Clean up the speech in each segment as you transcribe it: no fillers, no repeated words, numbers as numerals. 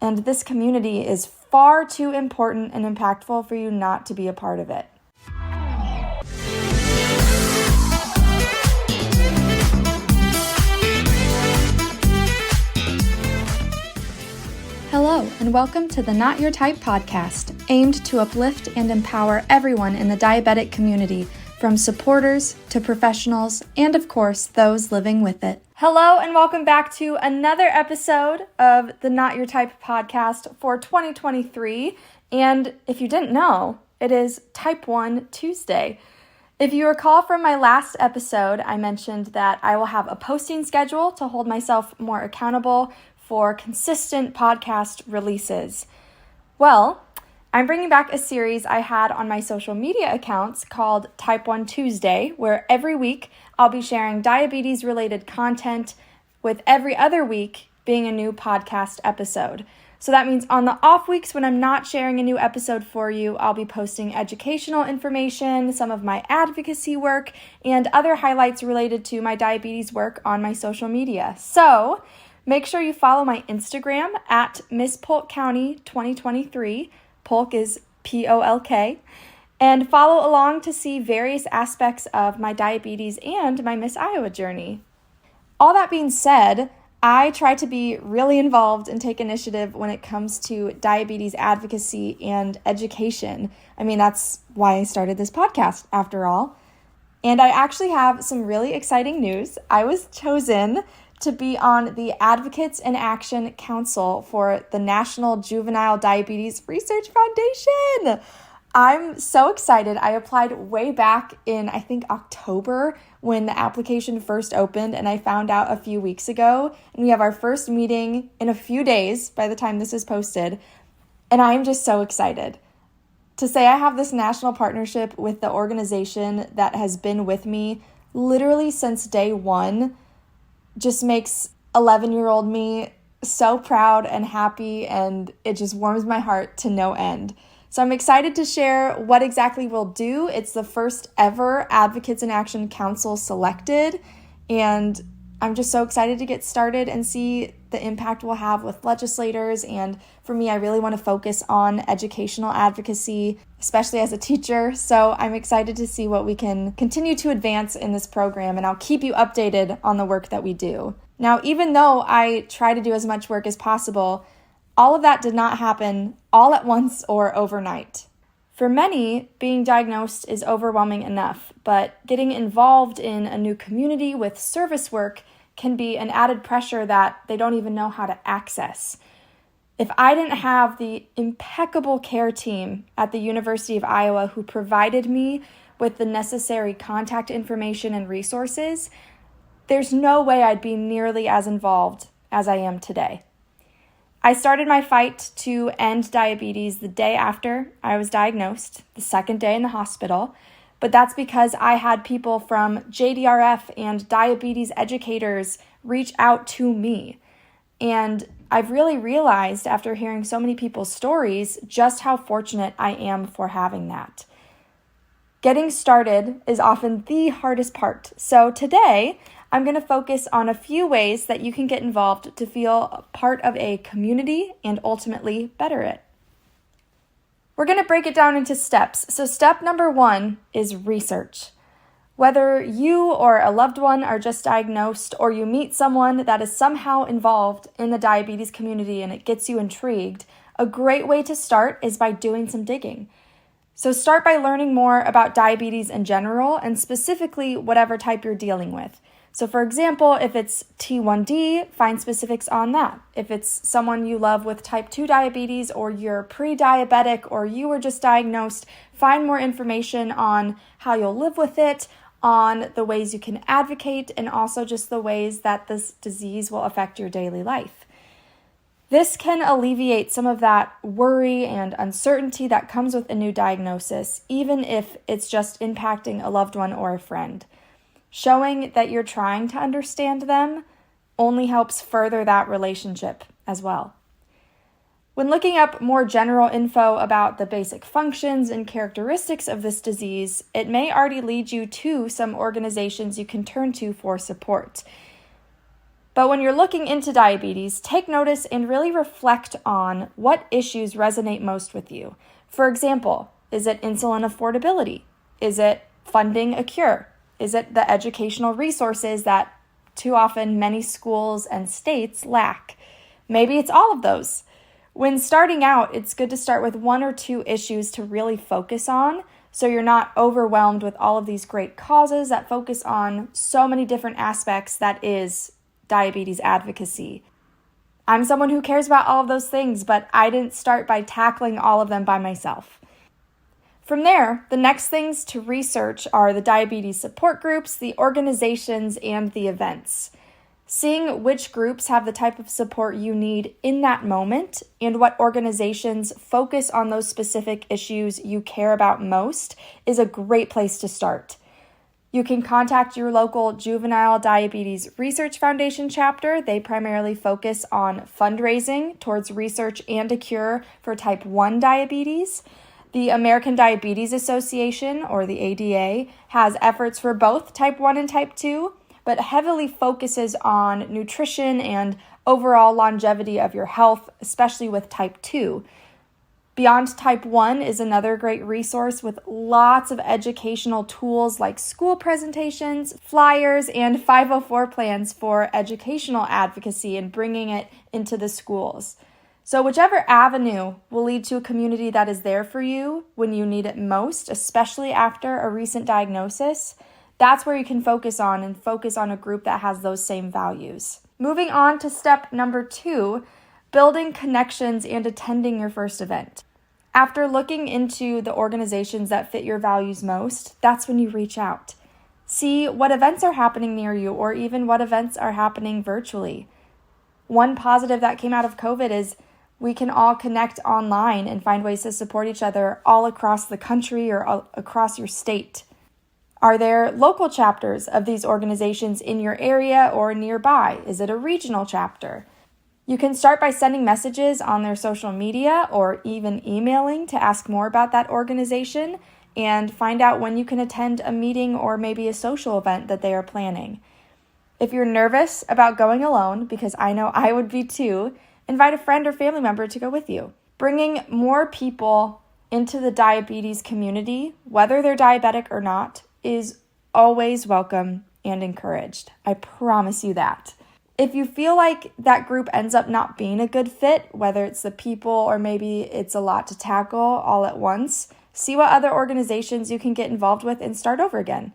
and this community is far too important and impactful for you not to be a part of it. Hello, and welcome to the Not Your Type podcast, aimed to uplift and empower everyone in the diabetic community, from supporters to professionals, and of course, those living with it. Hello, and welcome back to another episode of the Not Your Type podcast for 2023. And if you didn't know, it is Type 1 Tuesday. If you recall from my last episode, I mentioned that I will have a posting schedule to hold myself more accountable for consistent podcast releases. Well, I'm bringing back a series I had on my social media accounts called Type 1 Tuesday, where every week I'll be sharing diabetes-related content, with every other week being a new podcast episode. So that means on the off weeks when I'm not sharing a new episode for you, I'll be posting educational information, some of my advocacy work, and other highlights related to my diabetes work on my social media. So make sure you follow my Instagram at Miss Polk County 2023. Polk is Polk. And follow along to see various aspects of my diabetes and my Miss Iowa journey. All that being said, I try to be really involved and take initiative when it comes to diabetes advocacy and education. I mean, that's why I started this podcast, after all. And I actually have some really exciting news. I was chosen to be on the Advocates in Action Council for the National Juvenile Diabetes Research Foundation. I'm so excited. I applied way back in, I think, October when the application first opened, and I found out a few weeks ago. And we have our first meeting in a few days by the time this is posted. And I'm just so excited. To say I have this national partnership with the organization that has been with me literally since day one just makes 11-year-old me so proud and happy, and it just warms my heart to no end. So I'm excited to share what exactly we'll do. It's the first ever Advocates in Action Council selected, and I'm just so excited to get started and see the impact we'll have with legislators. And for me, I really want to focus on educational advocacy, especially as a teacher. So I'm excited to see what we can continue to advance in this program, and I'll keep you updated on the work that we do. Now, even though I try to do as much work as possible, all of that did not happen all at once or overnight. For many, being diagnosed is overwhelming enough, but getting involved in a new community with service work can be an added pressure that they don't even know how to access. If I didn't have the impeccable care team at the University of Iowa who provided me with the necessary contact information and resources, there's no way I'd be nearly as involved as I am today. I started my fight to end diabetes the day after I was diagnosed, the second day in the hospital, but that's because I had people from JDRF and diabetes educators reach out to me. And I've really realized after hearing so many people's stories just how fortunate I am for having that. Getting started is often the hardest part. So today, I'm going to focus on a few ways that you can get involved to feel part of a community and ultimately better it. We're going to break it down into steps. So step number 1 is research. Whether you or a loved one are just diagnosed, or you meet someone that is somehow involved in the diabetes community and it gets you intrigued, a great way to start is by doing some digging. So start by learning more about diabetes in general, and specifically whatever type you're dealing with. So for example, if it's T1D, find specifics on that. If it's someone you love with type 2 diabetes, or you're pre-diabetic, or you were just diagnosed, find more information on how you'll live with it, on the ways you can advocate, and also just the ways that this disease will affect your daily life. This can alleviate some of that worry and uncertainty that comes with a new diagnosis, even if it's just impacting a loved one or a friend. Showing that you're trying to understand them only helps further that relationship as well. When looking up more general info about the basic functions and characteristics of this disease, it may already lead you to some organizations you can turn to for support. But when you're looking into diabetes, take notice and really reflect on what issues resonate most with you. For example, is it insulin affordability? Is it funding a cure? Is it the educational resources that too often many schools and states lack? Maybe it's all of those. When starting out, it's good to start with one or two issues to really focus on, so you're not overwhelmed with all of these great causes that focus on so many different aspects that is diabetes advocacy. I'm someone who cares about all of those things, but I didn't start by tackling all of them by myself. From there, the next things to research are the diabetes support groups, the organizations, and the events. Seeing which groups have the type of support you need in that moment and what organizations focus on those specific issues you care about most is a great place to start. You can contact your local Juvenile Diabetes Research Foundation chapter. They primarily focus on fundraising towards research and a cure for type 1 diabetes. The American Diabetes Association, or the ADA, has efforts for both type 1 and type 2, but heavily focuses on nutrition and overall longevity of your health, especially with type 2. Beyond Type 1 is another great resource with lots of educational tools like school presentations, flyers, and 504 plans for educational advocacy and bringing it into the schools. So whichever avenue will lead to a community that is there for you when you need it most, especially after a recent diagnosis, that's where you can focus on a group that has those same values. Moving on to step number 2, building connections and attending your first event. After looking into the organizations that fit your values most, that's when you reach out. See what events are happening near you or even what events are happening virtually. One positive that came out of COVID is we can all connect online and find ways to support each other all across the country or all across your state. Are there local chapters of these organizations in your area or nearby? Is it a regional chapter? You can start by sending messages on their social media or even emailing to ask more about that organization and find out when you can attend a meeting or maybe a social event that they are planning. If you're nervous about going alone, because I know I would be too, invite a friend or family member to go with you. Bringing more people into the diabetes community, whether they're diabetic or not, is always welcome and encouraged. I promise you that. If you feel like that group ends up not being a good fit, whether it's the people or maybe it's a lot to tackle all at once, see what other organizations you can get involved with and start over again.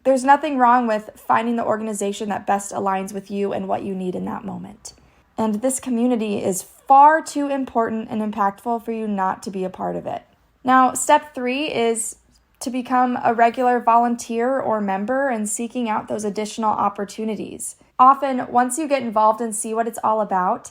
There's nothing wrong with finding the organization that best aligns with you and what you need in that moment. And this community is far too important and impactful for you not to be a part of it. Now, step 3 is to become a regular volunteer or member and seeking out those additional opportunities. Often, once you get involved and see what it's all about,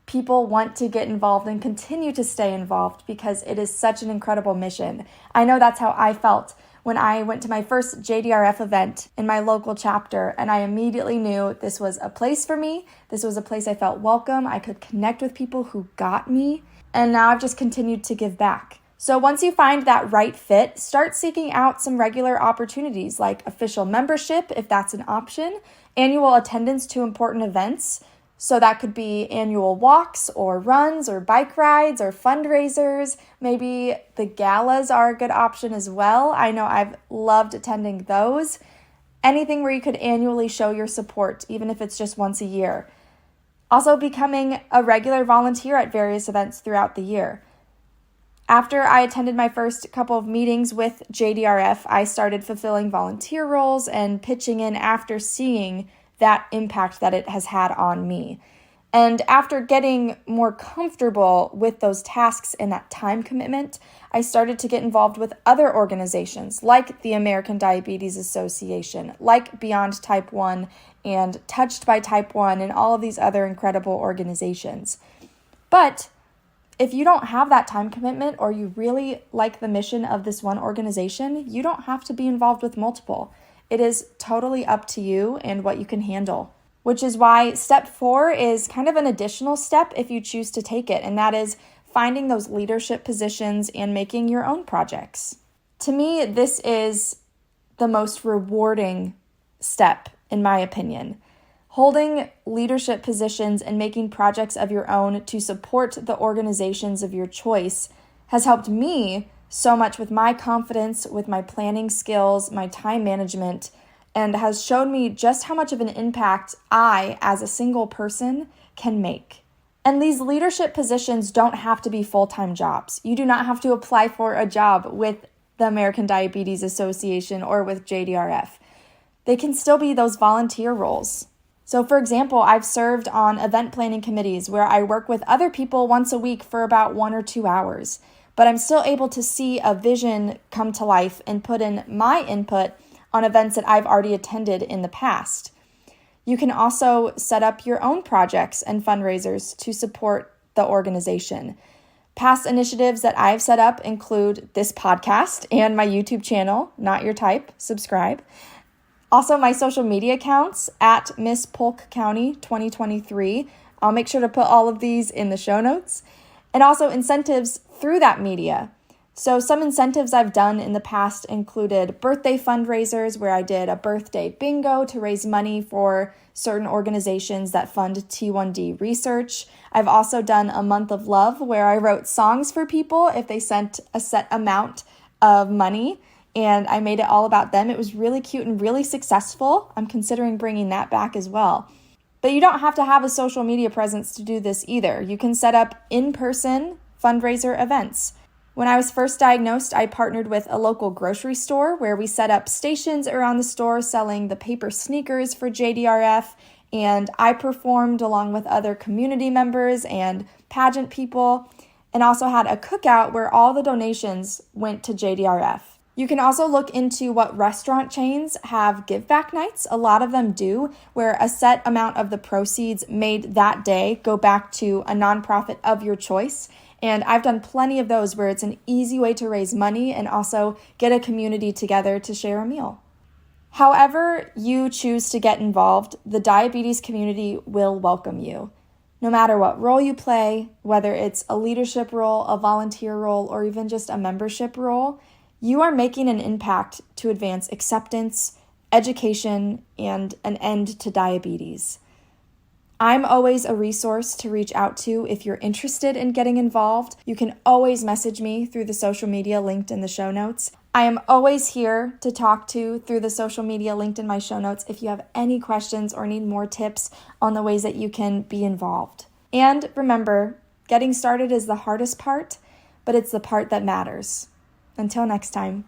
people want to get involved and continue to stay involved because it is such an incredible mission. I know that's how I felt when I went to my first JDRF event in my local chapter, and I immediately knew this was a place for me. This was a place I felt welcome. I could connect with people who got me, and now I've just continued to give back. So once you find that right fit, start seeking out some regular opportunities like official membership, if that's an option, annual attendance to important events. So that could be annual walks or runs or bike rides or fundraisers. Maybe the galas are a good option as well. I know I've loved attending those. Anything where you could annually show your support, even if it's just once a year. Also becoming a regular volunteer at various events throughout the year. After I attended my first couple of meetings with JDRF, I started fulfilling volunteer roles and pitching in after seeing that impact that it has had on me. And after getting more comfortable with those tasks and that time commitment, I started to get involved with other organizations like the American Diabetes Association, like Beyond Type 1 and Touched by Type 1 and all of these other incredible organizations. But if you don't have that time commitment or you really like the mission of this one organization, you don't have to be involved with multiple. It is totally up to you and what you can handle, which is why step 4 is kind of an additional step if you choose to take it, and that is finding those leadership positions and making your own projects. To me, this is the most rewarding step, in my opinion. Holding leadership positions and making projects of your own to support the organizations of your choice has helped me so much with my confidence, with my planning skills, my time management, and has shown me just how much of an impact I, as a single person, can make. And these leadership positions don't have to be full-time jobs. You do not have to apply for a job with the American Diabetes Association or with JDRF. They can still be those volunteer roles. So for example, I've served on event planning committees where I work with other people once a week for about 1 or 2 hours, but I'm still able to see a vision come to life and put in my input on events that I've already attended in the past. You can also set up your own projects and fundraisers to support the organization. Past initiatives that I've set up include this podcast and my YouTube channel, Not Your Type, subscribe. Also, my social media accounts at Miss Polk County 2023. I'll make sure to put all of these in the show notes. And also incentives through that media. So some incentives I've done in the past included birthday fundraisers where I did a birthday bingo to raise money for certain organizations that fund T1D research. I've also done a month of love where I wrote songs for people if they sent a set amount of money. And I made it all about them. It was really cute and really successful. I'm considering bringing that back as well. But you don't have to have a social media presence to do this either. You can set up in-person fundraiser events. When I was first diagnosed, I partnered with a local grocery store where we set up stations around the store selling the paper sneakers for JDRF, and I performed along with other community members and pageant people, and also had a cookout where all the donations went to JDRF. You can also look into what restaurant chains have give back nights. A lot of them do, where a set amount of the proceeds made that day go back to a nonprofit of your choice. And I've done plenty of those where it's an easy way to raise money and also get a community together to share a meal. However you choose to get involved, the diabetes community will welcome you. No matter what role you play, whether it's a leadership role, a volunteer role, or even just a membership role, you are making an impact to advance acceptance, education, and an end to diabetes. I'm always a resource to reach out to if you're interested in getting involved. You can always message me through the social media linked in the show notes. I am always here to talk to through the social media linked in my show notes if you have any questions or need more tips on the ways that you can be involved. And remember, getting started is the hardest part, but it's the part that matters. Until next time.